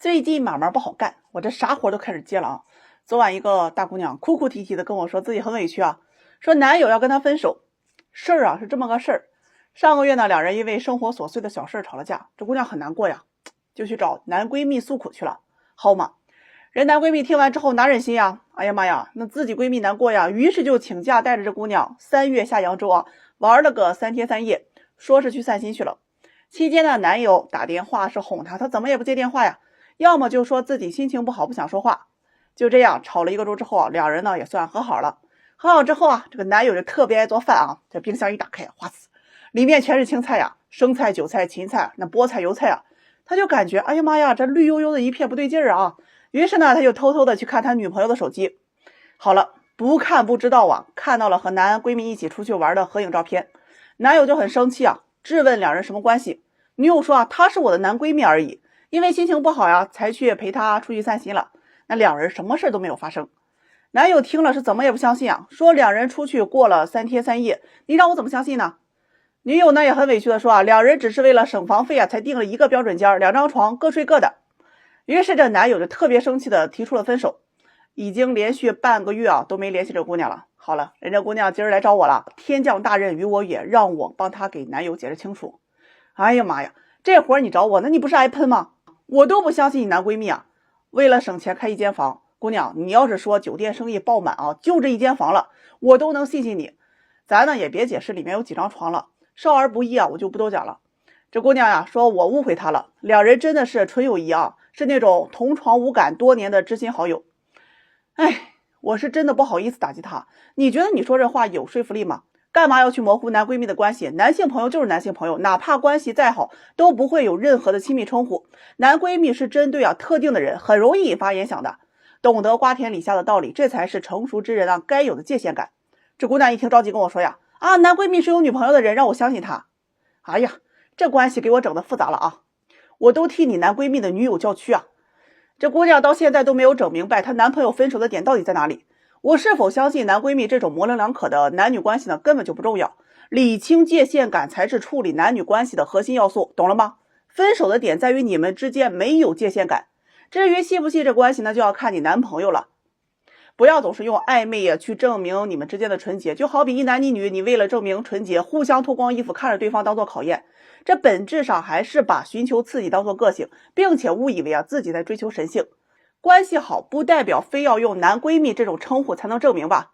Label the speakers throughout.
Speaker 1: 最近买卖不好干，我这啥活都开始接了啊。昨晚一个大姑娘哭哭啼啼的跟我说自己很委屈啊，说男友要跟她分手。事儿啊是这么个事儿，上个月呢，两人因为生活琐碎的小事吵了架，这姑娘很难过呀，就去找男闺蜜诉苦去了。好嘛，人男闺蜜听完之后哪忍心呀？哎呀妈呀，那自己闺蜜难过呀，于是就请假带着这姑娘3月下扬州啊，玩了个3天3夜，说是去散心去了。期间呢，男友打电话是哄她，她怎么也不接电话呀，要么就说自己心情不好不想说话。就这样吵了1个周之后啊，两人呢也算和好了。和好之后啊，这个男友就特别爱做饭啊，这冰箱一打开，哗呲，里面全是青菜呀，生菜、韭菜、芹菜，那菠菜、油菜啊，他就感觉哎呀妈呀，这绿油油的一片不对劲儿啊。于是呢，他就偷偷的去看他女朋友的手机。好了，不看不知道啊，看到了和男闺蜜一起出去玩的合影照片，男友就很生气啊，质问两人什么关系。女友说啊，他是我的男闺蜜而已，因为心情不好呀，才去陪他出去散心了。那两人什么事都没有发生。男友听了是怎么也不相信啊，说两人出去过了3天3夜，你让我怎么相信呢？女友呢也很委屈的说啊，两人只是为了省房费啊，才订了一个标准间，2张床各睡各的。于是这男友就特别生气的提出了分手，已经连续半个月啊都没联系这姑娘了。好了，人家姑娘今儿来找我了，天降大任于我也，让我帮她给男友解释清楚。哎呀妈呀，这活儿你找我，那你不是挨喷吗？我都不相信你男闺蜜啊，为了省钱开1间房。姑娘，你要是说酒店生意爆满啊，就这1间房了，我都能信你。咱呢也别解释里面有几张床了，少儿不宜啊，我就不多讲了。这姑娘呀说我误会她了，两人真的是纯友谊啊，是那种同床无感多年的知心好友。哎，我是真的不好意思打击她，你觉得你说这话有说服力吗？干嘛要去模糊男闺蜜的关系？男性朋友就是男性朋友，哪怕关系再好，都不会有任何的亲密称呼。男闺蜜是针对特定的人，很容易引发联想的。懂得瓜田李下的道理，这才是成熟之人该有的界限感。这姑娘一听着急跟我说呀，男闺蜜是有女朋友的人，让我相信他。哎呀，这关系给我整的复杂了啊！我都替你男闺蜜的女友叫屈啊！这姑娘到现在都没有整明白她男朋友分手的点到底在哪里。我是否相信男闺蜜这种模棱两可的男女关系呢？根本就不重要，理清界限感才是处理男女关系的核心要素，懂了吗？分手的点在于你们之间没有界限感，至于细不细这关系呢，就要看你男朋友了。不要总是用暧昧去证明你们之间的纯洁，就好比一男一女，你为了证明纯洁，互相脱光衣服，看着对方当做考验，这本质上还是把寻求刺激当做个性，并且误以为自己在追求神性。关系好不代表非要用男闺蜜这种称呼才能证明吧？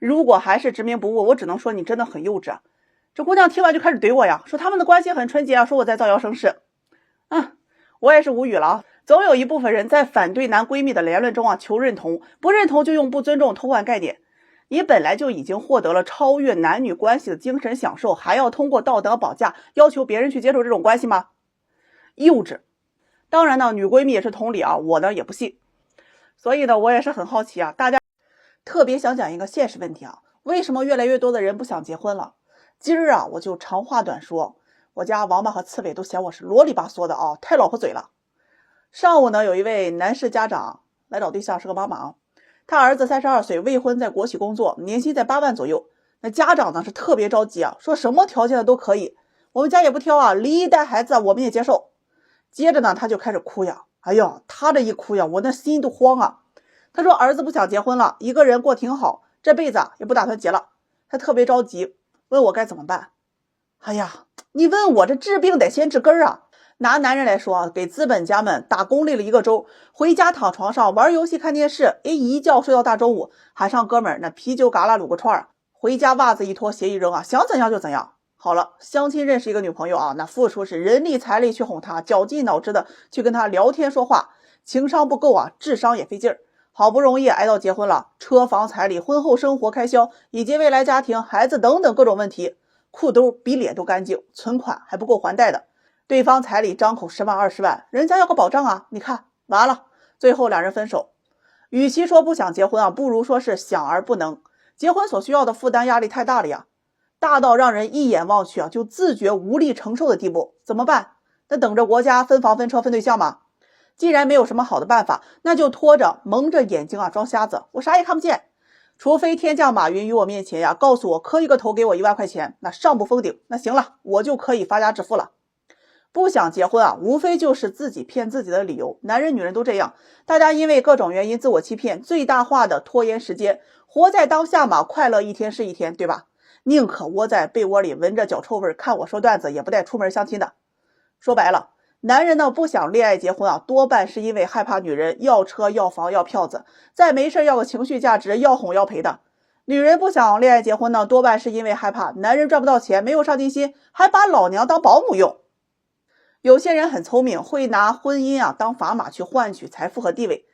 Speaker 1: 如果还是执迷不悟，我只能说你真的很幼稚啊！这姑娘听完就开始怼我呀，说他们的关系很纯洁啊，说我在造谣生事。我也是无语了啊！总有一部分人在反对男闺蜜的言论中求认同，不认同就用不尊重偷换概念。你本来就已经获得了超越男女关系的精神享受，还要通过道德绑架要求别人去接受这种关系吗？幼稚！当然呢，女闺蜜也是同理啊，我呢也不信。所以呢，我也是很好奇啊，大家特别想讲一个现实问题啊，为什么越来越多的人不想结婚了？今儿啊，我就长话短说，我家王八和刺猬都嫌我是啰里吧嗦的啊，太老婆嘴了。上午呢，有一位男士家长来找对象，是个妈妈啊，他儿子32岁，未婚，在国企工作，年薪在8万左右。那家长呢是特别着急啊，说什么条件的都可以，我们家也不挑啊，离异带孩子我们也接受。接着呢，他就开始哭呀，哎呦，他这一哭呀，我那心都慌啊。他说儿子不想结婚了，一个人过挺好，这辈子也不打算结了，他特别着急，问我该怎么办。哎呀，你问我这治病得先治根啊。拿男人来说给资本家们打工累了1个周，回家躺床上玩游戏看电视，一觉睡到大中午，喊上哥们儿那啤酒嘎啦卤个串，回家袜子一脱鞋一扔啊，想怎样就怎样。好了，相亲认识一个女朋友啊，那付出是人力财力去哄她，绞尽脑汁的去跟她聊天说话，情商不够啊，智商也费劲儿。好不容易挨到结婚了，车房彩礼、婚后生活开销以及未来家庭、孩子等等各种问题，裤兜比脸都干净，存款还不够还贷的。对方彩礼张口10万20万，人家要个保障啊！你看完了，最后两人分手。与其说不想结婚啊，不如说是想而不能。结婚所需要的负担压力太大了呀，大到让人一眼望去就自觉无力承受的地步。怎么办？那等着国家分房分车分对象吗？既然没有什么好的办法，那就拖着蒙着眼睛装瞎子，我啥也看不见。除非天降马云于我面前告诉我磕一个头给我1万块钱，那上不封顶，那行了，我就可以发家致富了。不想结婚啊，无非就是自己骗自己的理由，男人女人都这样，大家因为各种原因自我欺骗，最大化的拖延时间，活在当下嘛，快乐一天是一天，对吧？宁可窝在被窝里闻着脚臭味看我说段子，也不带出门相亲的。说白了，男人呢不想恋爱结婚啊，多半是因为害怕女人要车要房要票子，再没事要个情绪价值，要哄要陪的。女人不想恋爱结婚呢，多半是因为害怕男人赚不到钱，没有上进心，还把老娘当保姆用。有些人很聪明，会拿婚姻啊当砝码去换取财富和地位。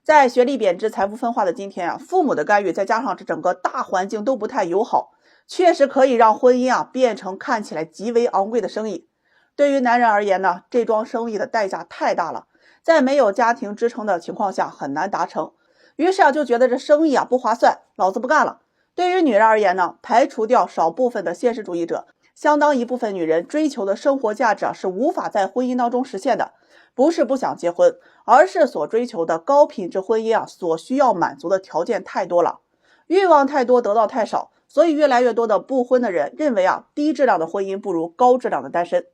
Speaker 1: 在学历贬值、财富分化的今天啊，父母的干预再加上这整个大环境都不太友好，确实可以让婚姻啊变成看起来极为昂贵的生意。对于男人而言呢，这桩生意的代价太大了，在没有家庭支撑的情况下很难达成。于是啊就觉得这生意啊不划算，老子不干了。对于女人而言呢，排除掉少部分的现实主义者，相当一部分女人追求的生活价值啊是无法在婚姻当中实现的。不是不想结婚，而是所追求的高品质婚姻啊所需要满足的条件太多了，欲望太多，得到太少，所以越来越多的不婚的人认为啊低质量的婚姻不如高质量的单身。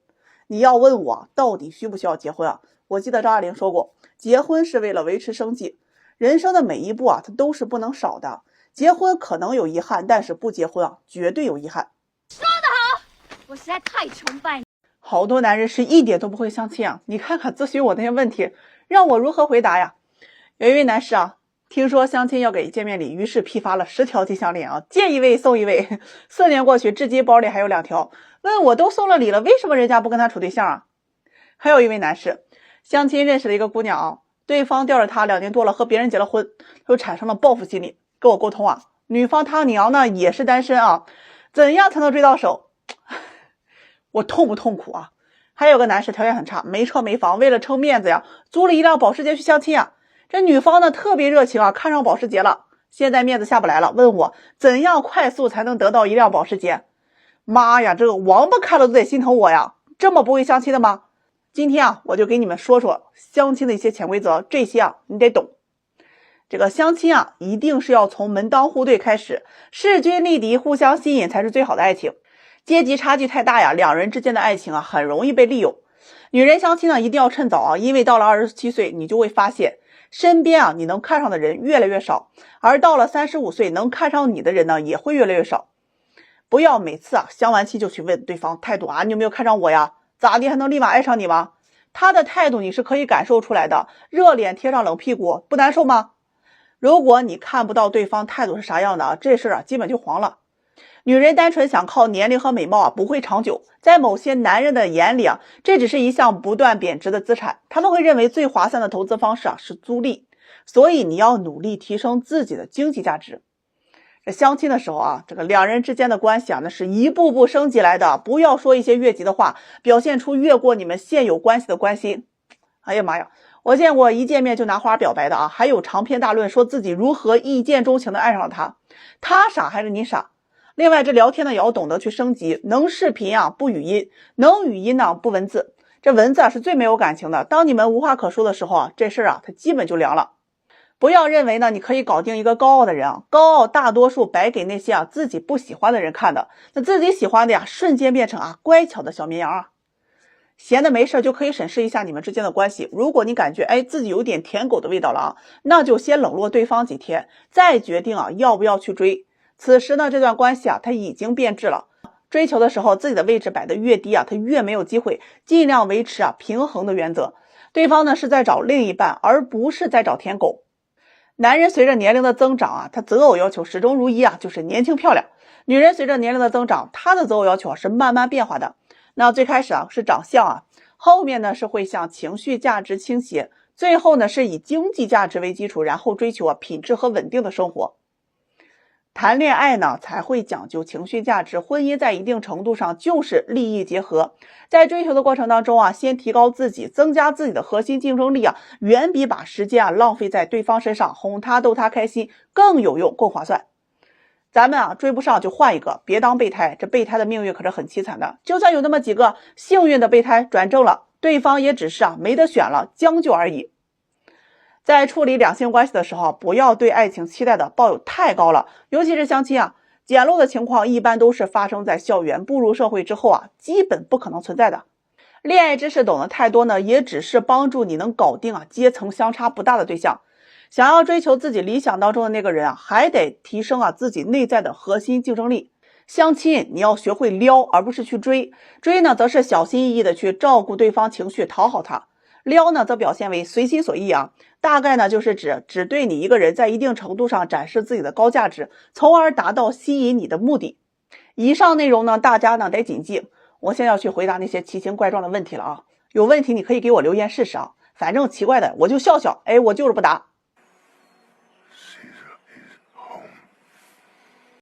Speaker 1: 你要问我到底需不需要结婚啊？我记得张爱玲说过，结婚是为了维持生计，人生的每一步啊它都是不能少的。结婚可能有遗憾，但是不结婚啊绝对有遗憾。
Speaker 2: 说得好，我实在太崇拜你。
Speaker 1: 好多男人是一点都不会相亲啊，你看看咨询我那些问题，让我如何回答呀？有一位男士啊，听说相亲要给见面礼，于是批发了10条金项链啊，见一位送一位。4年过去，至今包里还有2条，问我都送了礼了，为什么人家不跟他处对象啊？还有一位男士，相亲认识了一个姑娘啊，对方吊着他2年多了，和别人结了婚，就产生了报复心理，跟我沟通啊，女方他娘呢也是单身啊，怎样才能追到手？我痛不痛苦啊？还有个男士条件很差，没车没房，为了撑面子呀，租了一辆保时捷去相亲啊。这女方呢特别热情啊，看上保时捷了，现在面子下不来了，问我怎样快速才能得到一辆保时捷。妈呀，这个王八看了都得心疼我呀，这么不会相亲的吗？今天啊，我就给你们说说相亲的一些潜规则，这些啊你得懂。这个相亲啊，一定是要从门当户对开始，势均力敌，互相吸引才是最好的爱情。阶级差距太大呀，两人之间的爱情啊很容易被利用。女人相亲呢一定要趁早啊，因为到了27岁你就会发现身边啊你能看上的人越来越少，而到了35岁能看上你的人呢也会越来越少。不要每次啊相完亲就去问对方态度啊，你有没有看上我呀？咋地还能立马爱上你吗？他的态度你是可以感受出来的，热脸贴上冷屁股不难受吗？如果你看不到对方态度是啥样的啊，这事啊基本就黄了。女人单纯想靠年龄和美貌啊不会长久，在某些男人的眼里啊，这只是一项不断贬值的资产，他们会认为最划算的投资方式啊是租赁，所以你要努力提升自己的经济价值。这相亲的时候啊，这个两人之间的关系啊，那是一步步升级来的，不要说一些越级的话，表现出越过你们现有关系的关心。哎呀妈呀，我见过一见面就拿花表白的啊，还有长篇大论说自己如何一见钟情的爱上了他，他傻还是你傻？另外这聊天呢也要懂得去升级，能视频啊不语音，能语音呢不文字，这文字啊是最没有感情的，当你们无话可说的时候啊，这事啊它基本就凉了。不要认为呢你可以搞定一个高傲的人啊，高傲大多数摆给那些啊自己不喜欢的人看的，那自己喜欢的呀瞬间变成啊乖巧的小绵羊啊。闲的没事就可以审视一下你们之间的关系，如果你感觉自己有点舔狗的味道了啊，那就先冷落对方几天，再决定啊要不要去追。此时呢这段关系啊它已经变质了，追求的时候自己的位置摆得越低啊，他越没有机会，尽量维持啊平衡的原则。对方呢是在找另一半，而不是在找舔狗。男人随着年龄的增长啊，他择偶要求始终如一啊，就是年轻漂亮。女人随着年龄的增长，她的择偶要求是慢慢变化的。那最开始啊是长相啊，后面呢是会向情绪价值倾斜，最后呢是以经济价值为基础，然后追求品质和稳定的生活。谈恋爱呢才会讲究情绪价值，婚姻在一定程度上就是利益结合。在追求的过程当中啊，先提高自己，增加自己的核心竞争力啊，远比把时间浪费在对方身上，哄他逗他开心更有用，更划算。咱们啊追不上就换一个，别当备胎，这备胎的命运可是很凄惨的。就算有那么几个幸运的备胎转正了，对方也只是没得选了，将就而已。在处理两性关系的时候，不要对爱情期待的抱有太高了，尤其是相亲啊，简陋的情况一般都是发生在校园，步入社会之后啊，基本不可能存在的。恋爱知识懂得太多呢，也只是帮助你能搞定阶层相差不大的对象。想要追求自己理想当中的那个人还得提升自己内在的核心竞争力。相亲你要学会撩，而不是去追。追呢，则是小心翼翼的去照顾对方情绪，讨好他。撩呢，则表现为随心所欲大概呢就是只对你一个人在一定程度上展示自己的高价值，从而达到吸引你的目的。以上内容呢，大家呢得谨记。我现在要去回答那些奇形怪状的问题了有问题你可以给我留言试试反正奇怪的我就笑笑，我就是不答。